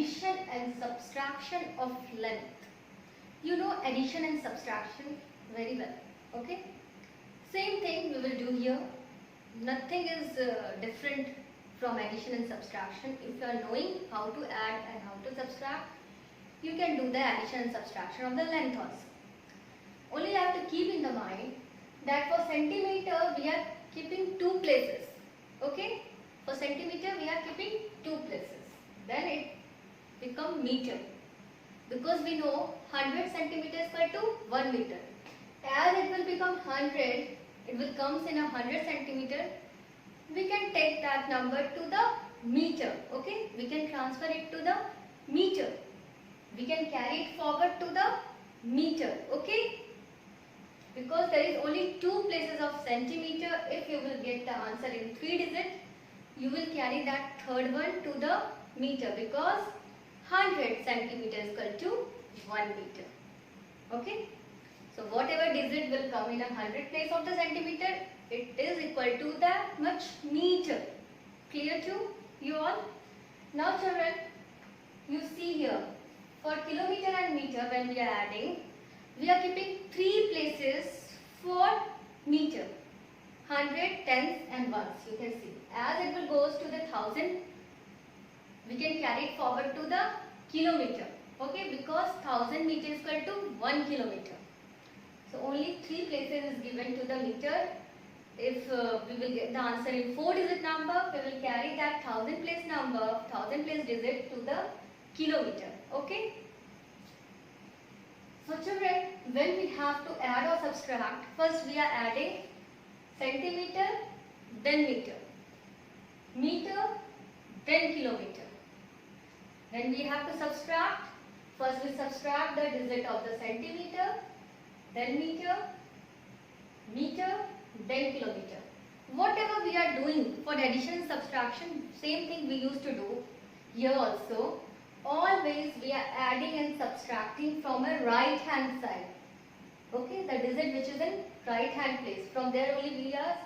addition and subtraction of length. You know addition and subtraction very well, okay? Same thing we will do here. Nothing is different from addition and subtraction. If you are knowing how to add and how to subtract, you can do the addition and subtraction of the length also. Only you have to keep in the mind that for centimeter we are keeping two places, okay? For centimeter we are keeping two places. Then it become meter, because we know 100 centimeters equal to 1 meter. As it will become 100, it will comes in 100 centimeter. We can take that number to the meter, okay? We can transfer it to the meter. We can carry it forward to the meter, okay? Because there is only two places of centimeter. If you will get the answer in 3 digits, you will carry that third one to the meter, because 100 centimeters equal to 1 meter, okay? So whatever digit will come in 100 place of the centimeter, it is equal to that much meter. Clear to you all? Now children, you see here, for kilometer and meter when we are adding, we are keeping 3 places for meter. 100, tens and ones, you can see. As it will goes to the 1000, we can carry it forward to the kilometer, okay? Because 1000 meter is equal to 1 kilometer. So only 3 places is given to the meter. If we will get the answer in 4 digit number, we will carry that 1000 place number, 1000 place digit to the kilometer, okay? So children, when we have to add or subtract, first we are adding centimeter, then meter, meter, then kilometer. When we have to subtract, first we subtract the digit of the centimeter, then meter, meter, then kilometer. Whatever we are doing for addition and subtraction, same thing we used to do here also. Always we are adding and subtracting from a right hand side, okay? The digit which is in right hand place. From there only we are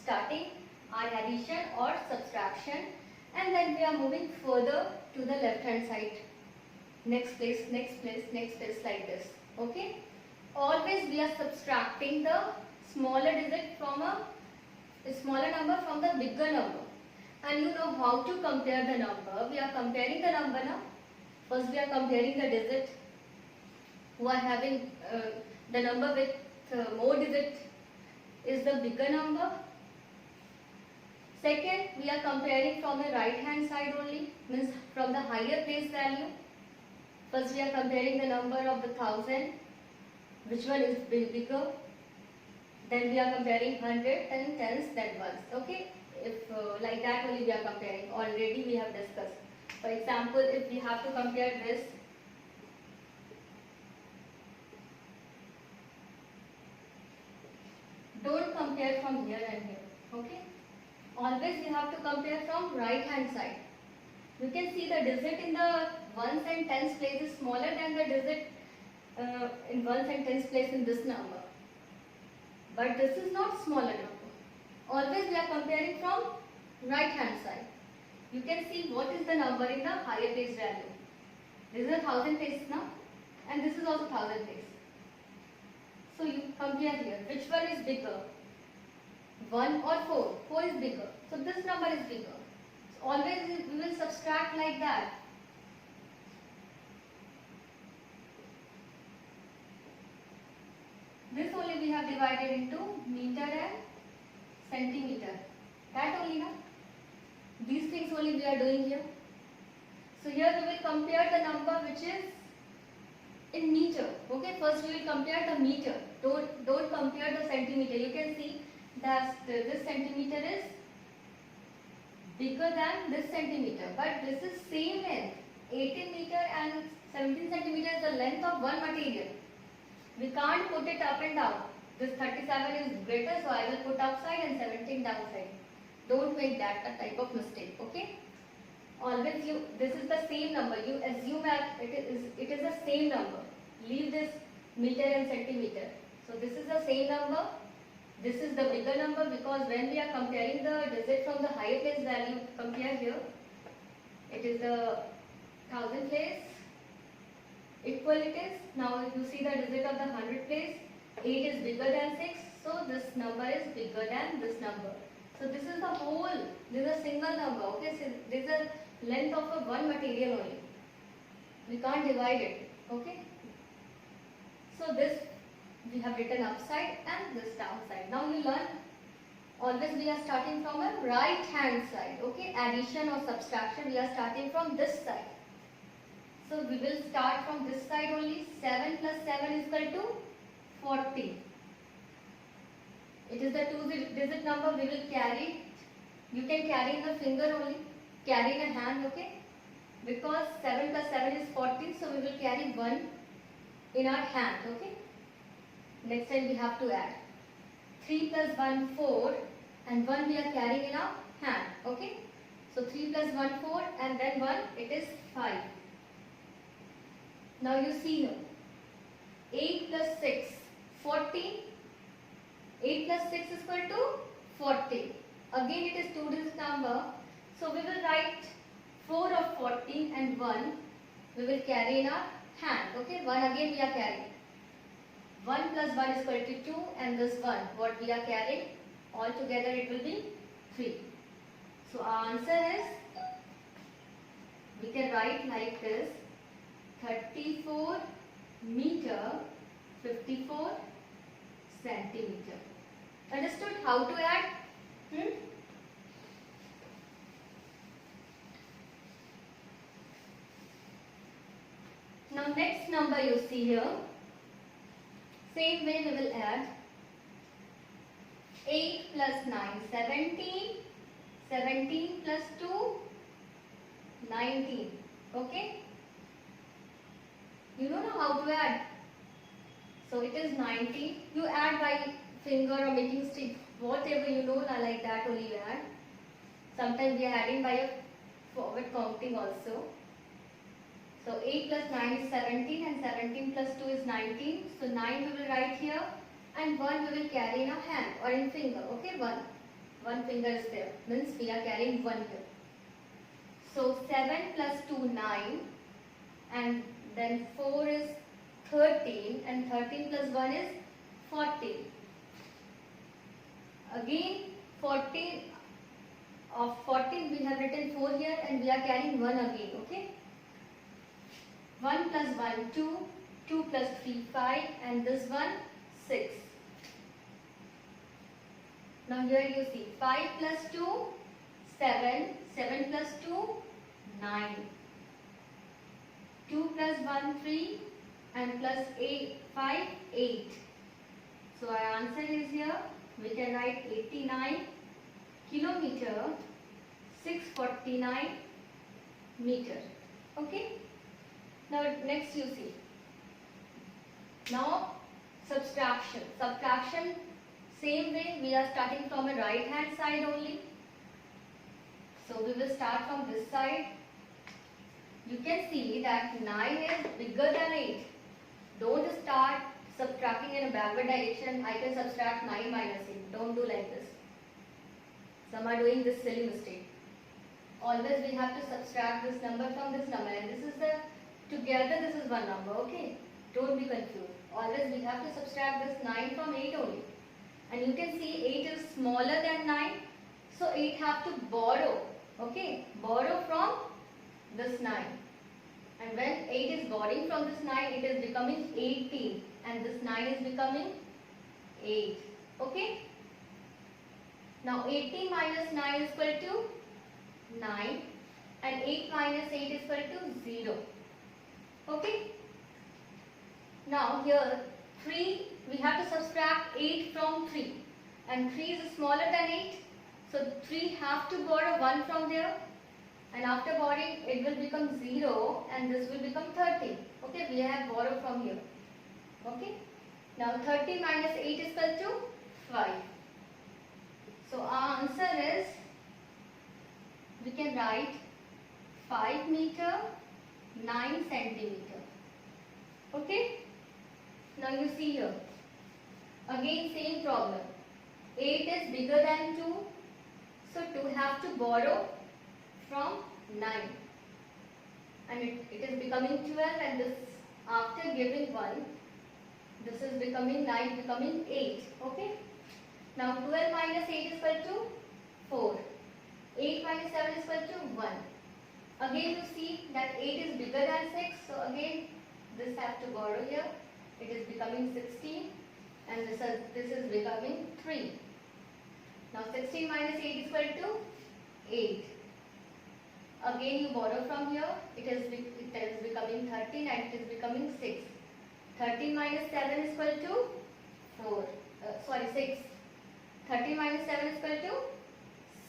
starting our addition or subtraction, and then we are moving further to the left hand side. Next place, next place, next place, like this, okay? Always we are subtracting the smaller digit from a smaller number from the bigger number. And you know how to compare the number. We are comparing the number now. First we are comparing the digit who are having the number with more digit is the bigger number. Second, we are comparing from the right hand side only, means from the higher place value. First we are comparing the number of the 1000, which one is bigger. Then we are comparing 100 and tens, then ones, okay? If like that only we are comparing, already we have discussed. For example, if we have to compare this, don't compare from here and here, okay? Always you have to compare from right hand side. You can see the digit in the ones and tens place is smaller than the digit in ones and tens place in this number. But this is not smaller number. Always we are comparing from right hand side. You can see what is the number in the higher place value. This is 1000 place now, and this is also 1000 place. So you compare here. Which one is bigger? 1 or 4? 4 is bigger. So this number is bigger. So always we will subtract like that. This only we have divided into meter and centimeter. That only now. These things only we are doing here. So here we will compare the number which is in meter. Okay, first we will compare the meter. Don't compare the centimeter. You can see that this centimeter is bigger than this centimeter, but this is same length. 18 meter and 17 centimeter is the length of one material. We can't put it up and down. This 37 is greater, so I will put upside and 17 downside. Don't make that a type of mistake, okay? Always this is the same number. You assume that it is the same number. Leave this meter and centimeter. So this is the same number. This is the bigger number, because when we are comparing the digit from the higher place value, compare here. It is the 1000 place, equal it is. Now if you see the digit of the 100 place, 8 is bigger than 6, so this number is bigger than this number. So this is the whole, this is a single number, okay, so this is a length of a one material only. We can't divide it, okay. So this we have written upside and this downside. Now you learn, always we are starting from a right hand side, okay, addition or subtraction we are starting from this side. So we will start from this side only. 7 plus 7 is equal to 40. It is the two-digit number, we will carry. You can carry in the finger only, carry in a hand, okay? Because 7 plus 7 is 40, so we will carry 1 in our hand, okay? Next time we have to add. 3 plus 1, 4, and 1 we are carrying in our hand, okay? So 3 plus 1, 4, and then 1, it is 5. Now you see here, 8 plus 6, 14. 8 plus 6 is equal to 40. Again it is two-digit number. So we will write 4 of 14 and 1 we will carry in our hand. Okay, 1 again we are carrying. 1 plus 1 is equal to 2 and this 1 what we are carrying, all together it will be 3. So our answer is, we can write like this, 34 meter 54 centimeter. Understood how to add? Now next number you see here, same way we will add 8 plus 9, 17, 17 plus 2, 19, okay? You don't know how to add. So it is 19. You add by finger or making stick, whatever you know, like that only you add. Sometimes we are adding by a forward counting also. So 8 plus 9 is 17 and 17 plus 2 is 19. So 9 we will write here and 1 we will carry in our hand or in finger. Okay, 1. One finger is there. Means we are carrying 1 here. So 7 plus 2, 9. And then 4 is 13 and 13 plus 1 is 14. Again 14 of 14 we have written 4 here and we are carrying 1 again, okay. 1 plus 1, 2, 2 plus 3, 5 and this one 6. Now here you see 5 plus 2, 7, 7 plus 2, 9. 2 plus 1, 3 and plus 8, 5, 8. So our answer is here, we can write 89 kilometer 649 meter. Okay. Now next you see. Now subtraction. Subtraction, same way we are starting from a right hand side only. So we will start from this side. You can see that 9 is bigger than 8. Don't start subtracting in a backward direction. I can subtract 9 minus 8. Don't do like this. Some are doing this silly mistake. Always we have to subtract this number from this number, and this is the, together this is one number, okay? Don't be confused. Always we have to subtract this 9 from 8 only. And you can see 8 is smaller than 9. So 8 have to borrow, okay? Borrow from this 9. And when 8 is borrowing from this 9, it is becoming 18. And this 9 is becoming 8. Okay? Now 18 minus 9 is equal to 9. And 8 minus 8 is equal to 0. Okay? Now here 3, we have to subtract 8 from 3. And 3 is smaller than 8. So 3 have to borrow 1 from there. And after borrowing, it will become 0 and this will become 30. Okay, we have borrowed from here. Okay. Now 30 minus 8 is equal to 5. So our answer is, we can write 5 meter 9 centimeter. Okay. Now you see here. Again same problem. 8 is bigger than 2. So 2 have to borrow from 9. and it is becoming 12, and this after giving 1, this is becoming 9, becoming 8. Okay. Now 12 minus 8 is equal to 4. 8 minus 7 is equal to 1. Again you see that 8 is bigger than 6, so again this have to borrow here. It is becoming 16, and this is becoming 3. Now 16 minus 8 is equal to 8. Again you borrow from here. It is becoming 13, and it is becoming 6. 13 minus 7 is equal to 6. 13 minus 7 is equal to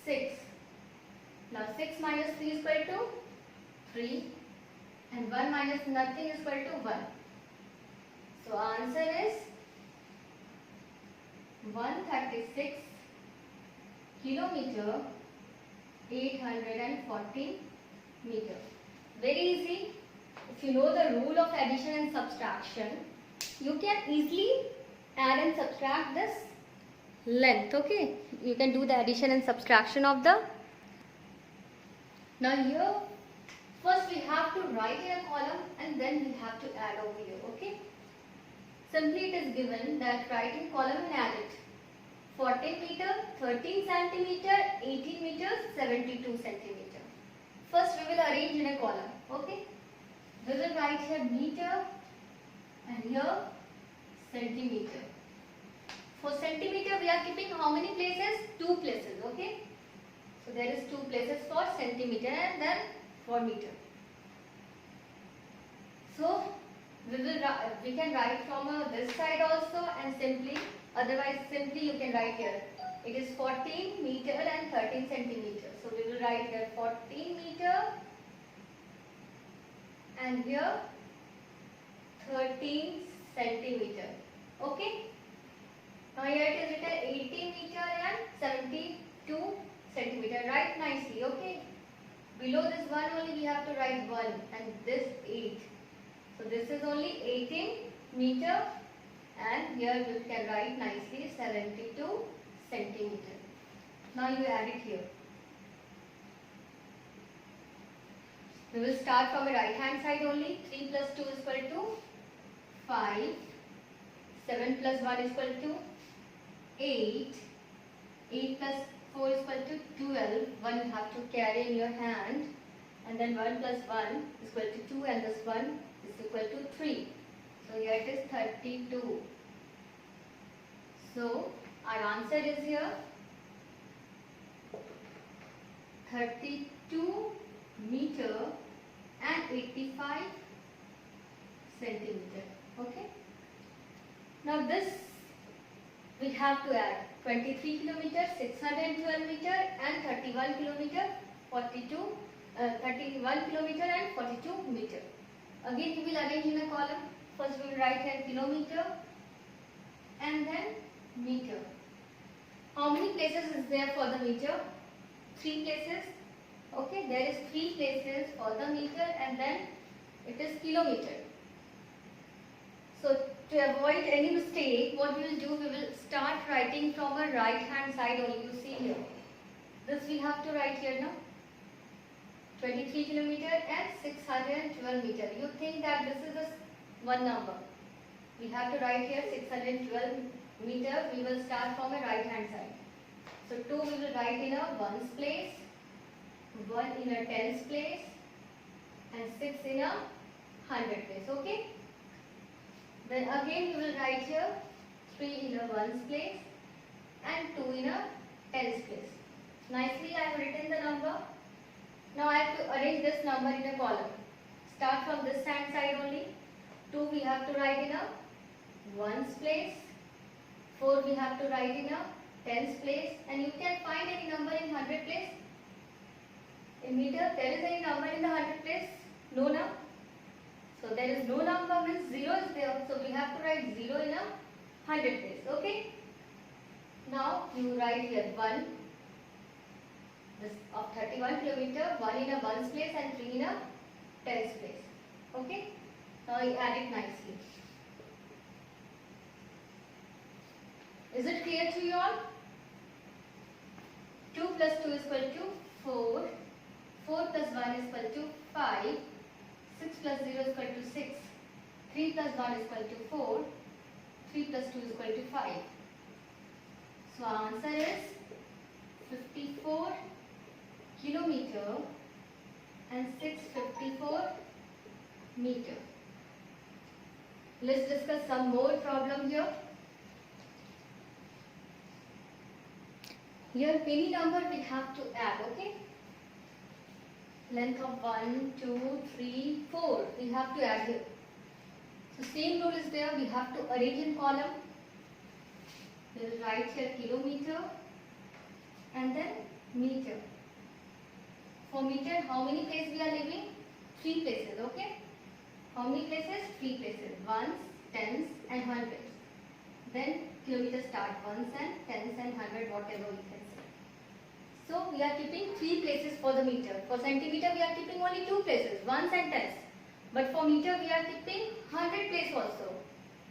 6. Now 6 minus 3 is equal to 3, and 1 minus nothing is equal to 1. So answer is 136 kilometer 814 meter. Very easy. If you know the rule of addition and subtraction, you can easily add and subtract this length. Okay, you can do the addition and subtraction of the. Now here first we have to write in a column, and then we have to add over here. Okay, simply it is given that write in column and add it. 14 meter, 13 centimeter, 18 meters, 72 centimeter. First we will arrange in a column. Okay, we will write here meter and here centimeter. For centimeter we are keeping how many places? 2 places. Okay, so there is 2 places for centimeter, and then for meter. So we can write from this side also, and simply you can write here. It is 14 meter and 13 centimeter. So we will write here 14 meter and here 13 centimeter. Okay. Now here it is written 18 meter and 72 centimeter. Write nicely. Okay. Below this one only we have to write 1, and this 8. So this is only 18 meter, and here we can write nicely 72 centimeter. Now you add it here. We will start from the right hand side only. 3 plus 2 is equal to 5. 7 plus 1 is equal to 8. 8 plus 4 is equal to 12. 1 you have to carry in your hand. And then 1 plus 1 is equal to 2, and this 1 is equal to 3. So here it is 32. So our answer is here 32 meter and 85 centimeter. Okay. Now this we have to add 23 kilometer, 612 meter and 31 kilometer, 31 kilometer and 42 meter. Again we will arrange in a column. First we will write here kilometer and then meter. How many places is there for the meter? 3 places. Okay, there is 3 places for the meter, and then it is kilometer. So to avoid any mistake, what we will do, we will start writing from a right hand side only. You see here. This we have to write here now. 23 kilometer and 612 meter. You think that this is a one number. We have to write here 612 meter. We will start from a right hand side. So 2 we will write in a ones place, 1 in a tens place, and 6 in a hundred place. Okay. Then again we will write here 3 in a ones place and 2 in a tens place. Nicely I have written the number. Now I have to arrange this number in a column. Start from this hand side only. 2 we have to write in a ones place. 4 we have to write in a tens place. And you can find any number in hundred place. In meter, there is any number in the hundred place? No, no. So there is no number, means 0 is there. So we have to write 0 in a hundred place. Okay. Now you write here 1. This of 31 kilometer, 1 in a ones place and 3 in a tens place. Okay. Now you add it nicely. Is it clear to you all? 2 plus 2 is equal to 4. 4 plus 1 is equal to 5. 6 plus 0 is equal to 6. 3 plus 1 is equal to 4. 3 plus 2 is equal to 5. So our answer is 54 kilometer and 654 meter. Let's discuss some more problem here. Here any number we have to add, okay? Length of 1, 2, 3, 4 we have to add here. So same rule is there, we have to arrange in column. We will write here kilometer and then meter. For meter, how many places we are leaving? 3 places, okay? How many places? 3 places. Ones, tens and hundreds. Then kilometer start ones and tens and hundred, whatever we can say. So we are keeping 3 places for the meter. For centimeter we are keeping only 2 places, ones and tens. But for meter we are keeping 100 place also.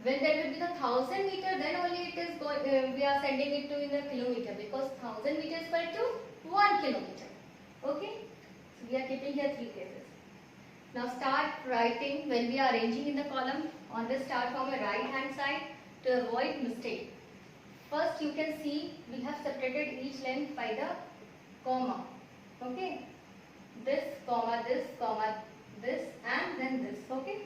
When there will be the 1000 meter, then only it is we are sending it to in the kilometer, because 1000 meter is equal to 1 kilometer. Okay? So we are keeping here 3 places. Now start writing when we are arranging in the column. Always start from a right hand side to avoid mistake. First you can see we have separated each length by the comma. Okay? This, comma, this and then this. Okay?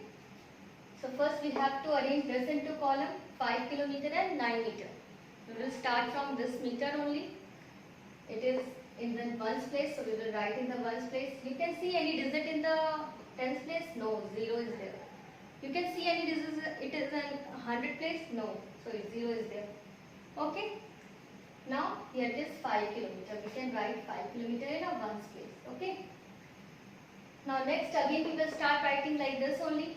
So first we have to arrange this into column 5 kilometer and 9 meter. We will start from this meter only. It is in the ones place, so we will write in the ones place. You can see any digit in the tens place? No, 0 is there. You can see any digit, it is in 100 place? No, so 0 is there. Okay? Now here it is 5 kilometer. We can write 5 kilometer in a ones place. Okay? Now next again we will start writing like this only.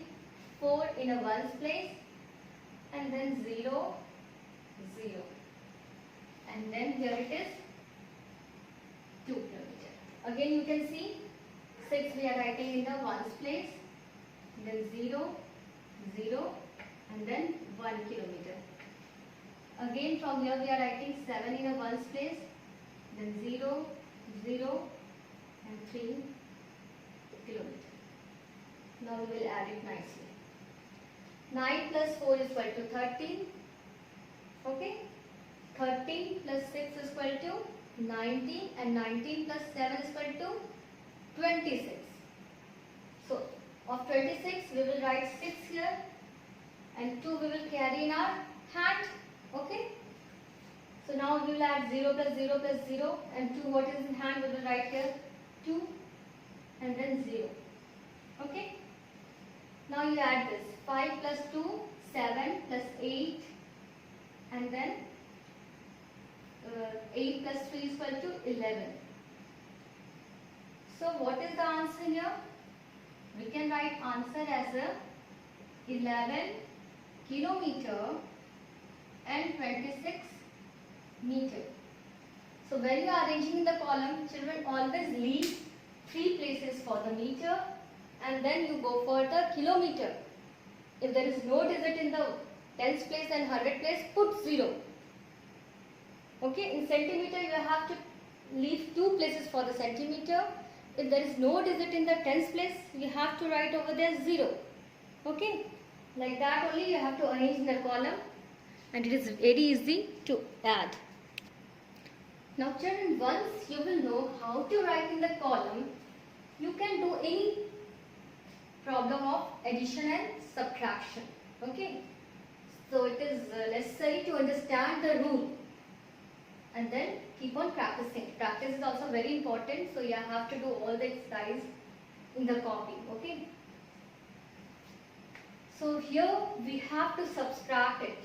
4 in a ones place and then 0, 0. And then here it is 2 kilometer. Again you can see 6 we are writing in the ones place, then 0, 0 and then 1 kilometer. Again from here we are writing 7 in a ones place, then 0, 0 and 3 kilometer. Now we will add it nicely. 9 plus 4 is equal to 13. Okay? 13 plus 6 is equal to 19 and 19 plus 7 is equal to 26. So of 26 we will write 6 here and 2 we will carry in our hand. Okay? So now we will add 0 plus 0 plus 0 and 2 what is in hand we will write here 2 and then 0. Okay? Now you add this 5 plus 2, 7 plus 8 and then 8 plus 3 is equal to 11. So what is the answer here? We can write answer as a 11 kilometer and 26 meter. So when you are arranging in the column, children always leave 3 places for the meter and then you go for the kilometer. If there is no digit in the tens place and 100 place, put 0. Okay, in centimeter you have to leave 2 places for the centimeter. If there is no digit in the tens place, you have to write over there 0. Okay, like that only you have to arrange in the column and it is very easy to add. Now children, once you will know how to write in the column, you can do any problem of addition and subtraction. Okay, so it is necessary to understand the rule and then keep on practicing. Practice is also very important, so you have to do all the exercise in the copy. Okay, so here we have to subtract it.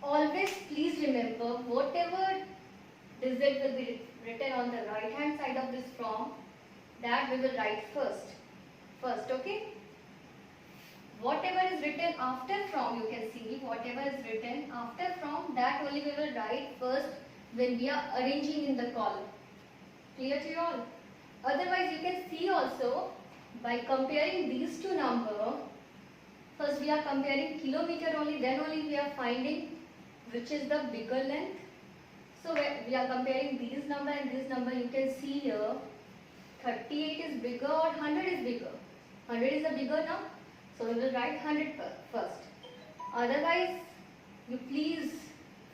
Always please remember, whatever digit will be written on the right hand side of this form, that we will write first. Okay, whatever is written after from, you can see whatever is written after from, that only we will write first when we are arranging in the column. Clear to you all? Otherwise you can see also by comparing these two numbers. First we are comparing kilometer only, then only we are finding which is the bigger length. So we are comparing these number and this number. You can see here 38 is bigger or 100 is bigger. 100 is a bigger now, so we will write 100 first. Otherwise, you please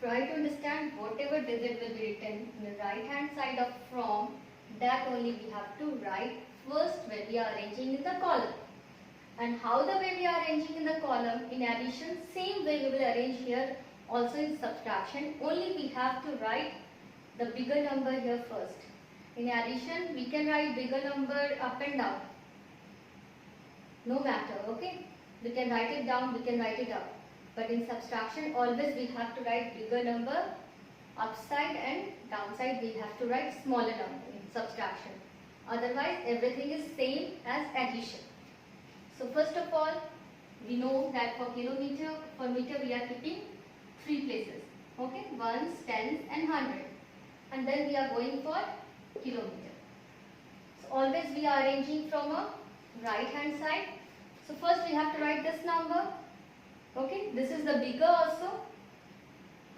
try to understand whatever digit will be written in the right hand side of from, that only we have to write first when we are arranging in the column. And how the way we are arranging in the column, in addition, same way we will arrange here also in subtraction, only we have to write the bigger number here first. In addition, we can write bigger number up and down, no matter, okay? We can write it down, we can write it up. But in subtraction, always we have to write bigger number upside, and downside we have to write smaller number in subtraction. Otherwise, everything is same as addition. So first of all, we know that for kilometer, for meter we are keeping 3 places. Okay, ones, tens and 100. And then we are going for kilometer. So always we are arranging from a right hand side. So first we have to write this number. Okay, this is the bigger also,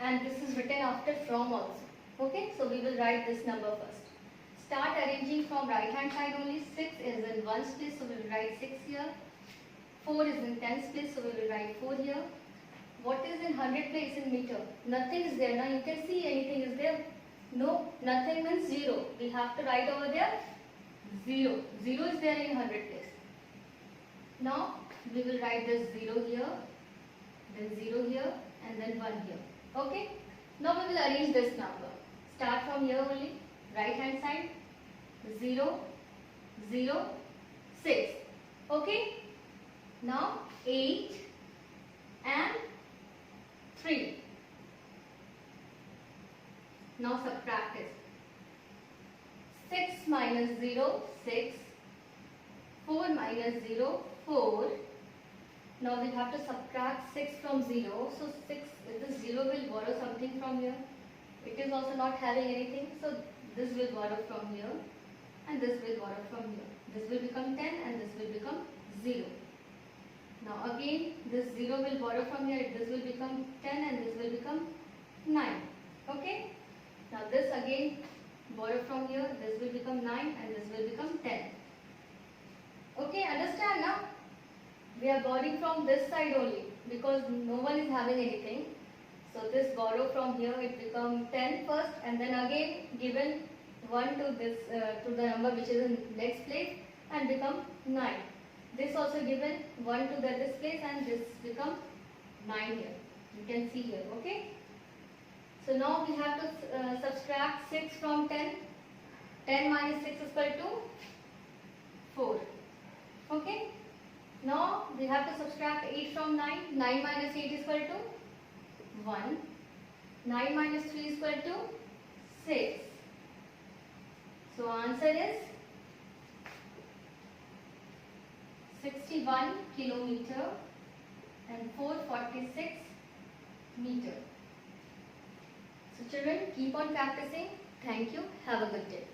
and this is written after from also. Okay, so we will write this number first. Start arranging from right hand side only. 6 is in ones place, so we will write 6 here. 4 is in tens place, so we will write 4 here. What is in 100 place in meter? Nothing is there. Now you can see anything is there. No, nothing means 0. We have to write over there 0. 0 is there in 100 place. Now we will write this 0 here, then 0 here, and then 1 here. Okay. Now we will arrange this number. Start from here only. Right hand side. 0, 0, 6. Okay. Now 8 and 3. Now subtract it. 6 minus 0, 6. 4 minus 0, 4. Now we have to subtract 6 from 0. So 6, this 0 will borrow something from here. It is also not having anything. So this will borrow from here. And this will borrow from here. This will become 10 and this will become 0. Now again this 0 will borrow from here. This will become 10 and this will become 9. Okay. Now this again borrow from here. This will become 9 and this will become 10. Okay, understand now? We are borrowing from this side only because no one is having anything. So this borrow from here, it become 10 first, and then again given 1 to this to the number which is in next place and become 9. This also given 1 to this place and this become 9 here. You can see here. Okay. So now we have to subtract 6 from 10. 10 minus 6 is equal to 4. Okay. Now we have to subtract 8 from 9. 9 minus 8 is equal to 1. 9 minus 3 is equal to 6. So answer is 61 kilometer and 446 meter. So children, keep on practicing. Thank you. Have a good day.